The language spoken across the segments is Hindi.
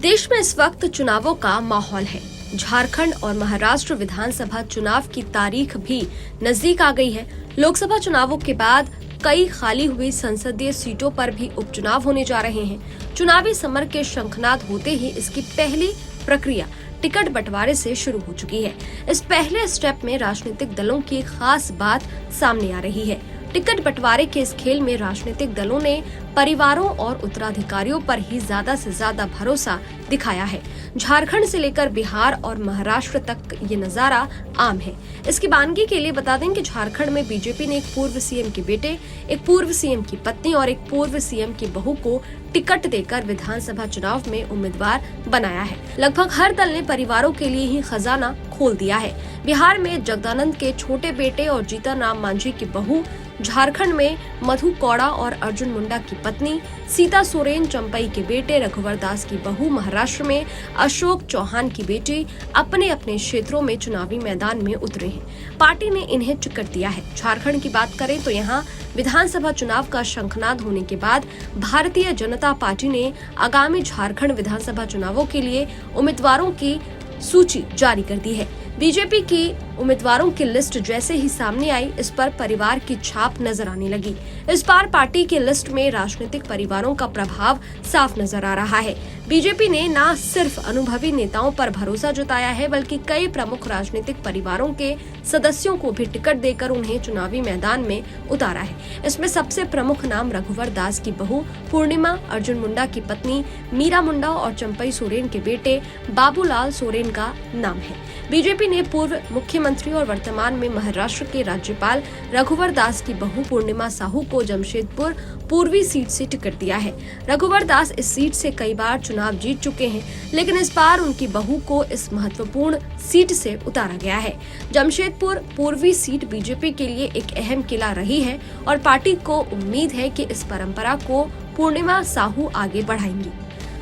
देश में इस वक्त चुनावों का माहौल है। झारखंड और महाराष्ट्र विधानसभा चुनाव की तारीख भी नजदीक आ गई है। लोकसभा चुनावों के बाद कई खाली हुई संसदीय सीटों पर भी उपचुनाव होने जा रहे हैं। चुनावी समर के शंखनाद होते ही इसकी पहली प्रक्रिया टिकट बंटवारे से शुरू हो चुकी है। इस पहले स्टेप में राजनीतिक दलों की खास बात सामने आ रही है। टिकट बंटवारे के इस खेल में राजनीतिक दलों ने परिवारों और उत्तराधिकारियों पर ही ज्यादा से ज्यादा भरोसा दिखाया है। झारखंड से लेकर बिहार और महाराष्ट्र तक ये नजारा आम है। इसकी वानगी के लिए बता दें कि झारखंड में बीजेपी ने एक पूर्व सीएम के बेटे, एक पूर्व सीएम की पत्नी और एक पूर्व सीएम की बहू को टिकट देकर विधानसभा चुनाव में उम्मीदवार बनाया है। लगभग हर दल ने परिवारों के लिए ही खजाना खोल दिया है। बिहार में जगदानंद के छोटे बेटे और जीतन राम मांझी की बहू, झारखंड में मधु कौड़ा और अर्जुन मुंडा की पत्नी, सीता सोरेन चंपई के बेटे रघुवर दास की बहू, महाराष्ट्र में अशोक चौहान की बेटी अपने अपने क्षेत्रों में चुनावी मैदान में उतरे हैं। पार्टी ने इन्हें टिकट दिया है। झारखंड की बात करें तो यहाँ विधानसभा चुनाव का शंखनाद होने के बाद भारतीय जनता पार्टी ने आगामी झारखंड विधानसभा चुनावों के लिए उम्मीदवारों की सूची जारी कर दी है। बीजेपी की उम्मीदवारों की लिस्ट जैसे ही सामने आई, इस पर परिवार की छाप नजर आने लगी। इस बार पार्टी की लिस्ट में राजनीतिक परिवारों का प्रभाव साफ नजर आ रहा है। बीजेपी ने न सिर्फ अनुभवी नेताओं पर भरोसा जताया है, बल्कि कई प्रमुख राजनीतिक परिवारों के सदस्यों को भी टिकट देकर उन्हें चुनावी मैदान में उतारा है। इसमें सबसे प्रमुख नाम रघुवर दास की बहू पूर्णिमा, अर्जुन मुंडा की पत्नी मीरा मुंडा और चंपई सोरेन के बेटे बाबूलाल सोरेन का नाम है। बीजेपी ने पूर्व मुख्यमंत्री और वर्तमान में महाराष्ट्र के राज्यपाल रघुवर दास की बहू पूर्णिमा साहू को जमशेदपुर पूर्वी सीट से टिकट दिया है। रघुवर दास इस सीट से कई बार चुनाव जीत चुके हैं, लेकिन इस बार उनकी बहू को इस महत्वपूर्ण सीट से उतारा गया है। जमशेदपुर पूर्वी सीट बीजेपी के लिए एक अहम किला रही है और पार्टी को उम्मीद है कि इस परंपरा को पूर्णिमा साहू आगे बढ़ाएंगी।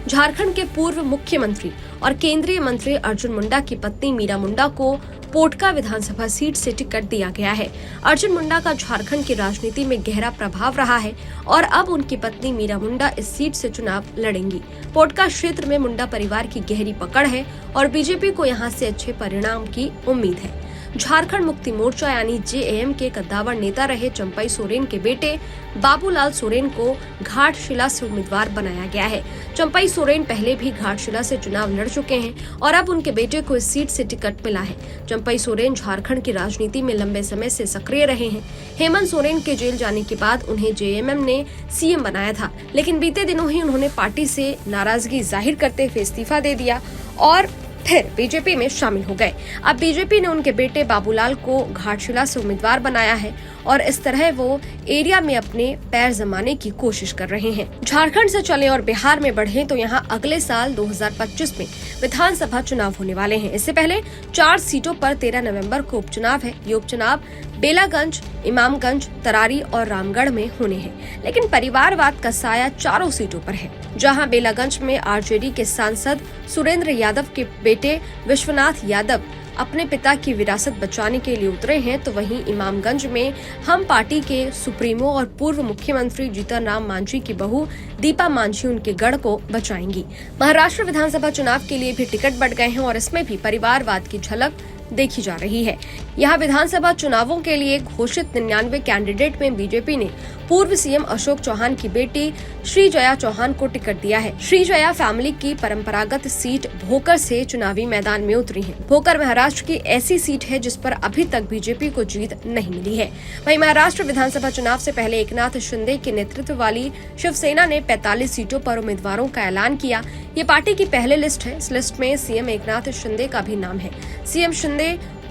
झारखंड के पूर्व मुख्यमंत्री और केंद्रीय मंत्री अर्जुन मुंडा की पत्नी मीरा मुंडा को पोटका विधानसभा सीट से टिकट दिया गया है। अर्जुन मुंडा का झारखंड की राजनीति में गहरा प्रभाव रहा है और अब उनकी पत्नी मीरा मुंडा इस सीट से चुनाव लड़ेंगी। पोटका क्षेत्र में मुंडा परिवार की गहरी पकड़ है और बीजेपी को यहां से अच्छे परिणाम की उम्मीद है। झारखंड मुक्ति मोर्चा यानी जेएम के कद्दावर नेता रहे चंपई सोरेन के बेटे बाबूलाल सोरेन को घाटशिला से उम्मीदवार बनाया गया है। चंपई सोरेन पहले भी घाटशिला से चुनाव लड़ चुके हैं और अब उनके बेटे को इस सीट से टिकट मिला है। चंपई सोरेन झारखंड की राजनीति में लंबे समय से सक्रिय रहे हैं। हेमंत सोरेन के जेल जाने के बाद उन्हें जेएमएम ने सीएम बनाया था, लेकिन बीते दिनों ही उन्होंने पार्टी से नाराजगी जाहिर करते हुए इस्तीफा दे दिया और फिर बीजेपी में शामिल हो गए। अब बीजेपी ने उनके बेटे बाबूलाल को घाटशिला से उम्मीदवार बनाया है और इस तरह वो एरिया में अपने पैर जमाने की कोशिश कर रहे हैं। झारखंड से चले और बिहार में बढ़े तो यहाँ अगले साल 2025 में विधानसभा चुनाव होने वाले हैं। इससे पहले 4 सीटों पर 13 नवंबर को उपचुनाव है। ये उपचुनाव बेलागंज, इमामगंज, तरारी और रामगढ़ में होने हैं, लेकिन परिवारवाद का साया चारों सीटों पर है। जहां बेलागंज में आरजेडी के सांसद सुरेंद्र यादव के बेटे विश्वनाथ यादव अपने पिता की विरासत बचाने के लिए उतरे हैं, तो वहीं इमामगंज में हम पार्टी के सुप्रीमो और पूर्व मुख्यमंत्री जीतन राम मांझी की बहू दीपा मांझी उनके गढ़ को बचाएंगी। महाराष्ट्र विधानसभा चुनाव के लिए भी टिकट बढ़ गए हैं और इसमें भी परिवारवाद की झलक देखी जा रही है। यहाँ विधानसभा चुनावों के लिए घोषित 99 कैंडिडेट में बीजेपी ने पूर्व सीएम अशोक चौहान की बेटी श्रीजया चौहान को टिकट दिया है। श्रीजया फैमिली की परंपरागत सीट भोकर से चुनावी मैदान में उतरी है। भोकर महाराष्ट्र की ऐसी सीट है जिस पर अभी तक बीजेपी को जीत नहीं मिली है। वहीं महाराष्ट्र विधानसभा चुनाव से पहले एकनाथ शिंदे के नेतृत्व वाली शिवसेना ने 45 सीटों पर उम्मीदवारों का ऐलान किया। ये पार्टी की पहली लिस्ट है। इस लिस्ट में सीएम एकनाथ शिंदे का भी नाम है। सीएम शिंदे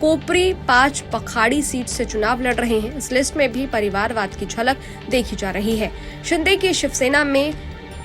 कोपरी 5 पखाड़ी सीट से चुनाव लड़ रहे हैं। इस लिस्ट में भी परिवारवाद की झलक देखी जा रही है। शिंदे की शिवसेना में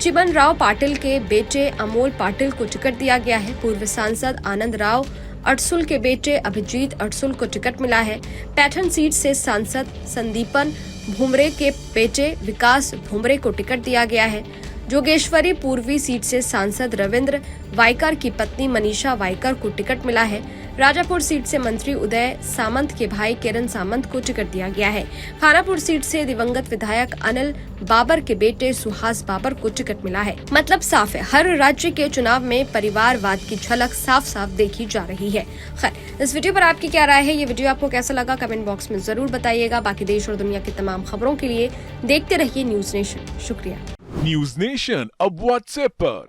चिमन राव पाटिल के बेटे अमोल पाटिल को टिकट दिया गया है। पूर्व सांसद आनंद राव अडसुल के बेटे अभिजीत अडसुल को टिकट मिला है। पैठन सीट से सांसद संदीपन भुमरे के बेटे विकास भुमरे को टिकट दिया गया है। जोगेश्वरी पूर्वी सीट से सांसद रविंद्र वाइकर की पत्नी मनीषा वाइकर को टिकट मिला है। राजापुर सीट से मंत्री उदय सामंत के भाई किरण सामंत को टिकट दिया गया है। खानापुर सीट से दिवंगत विधायक अनिल बाबर के बेटे सुहास बाबर को टिकट मिला है। मतलब साफ है, हर राज्य के चुनाव में परिवारवाद की झलक साफ साफ देखी जा रही है। खैर, इस वीडियो पर आपकी क्या राय है? ये वीडियो आपको कैसा लगा? कमेंट बॉक्स में जरूर बताइएगा। बाकी देश और दुनिया की तमाम खबरों के लिए देखते रहिए न्यूज नेशन। शुक्रिया। न्यूज नेशन अब व्हाट्सएप पर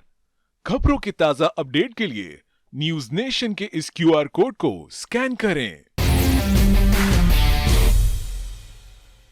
खबरों की ताजा अपडेट के लिए न्यूज नेशन के इस QR कोड को स्कैन करें।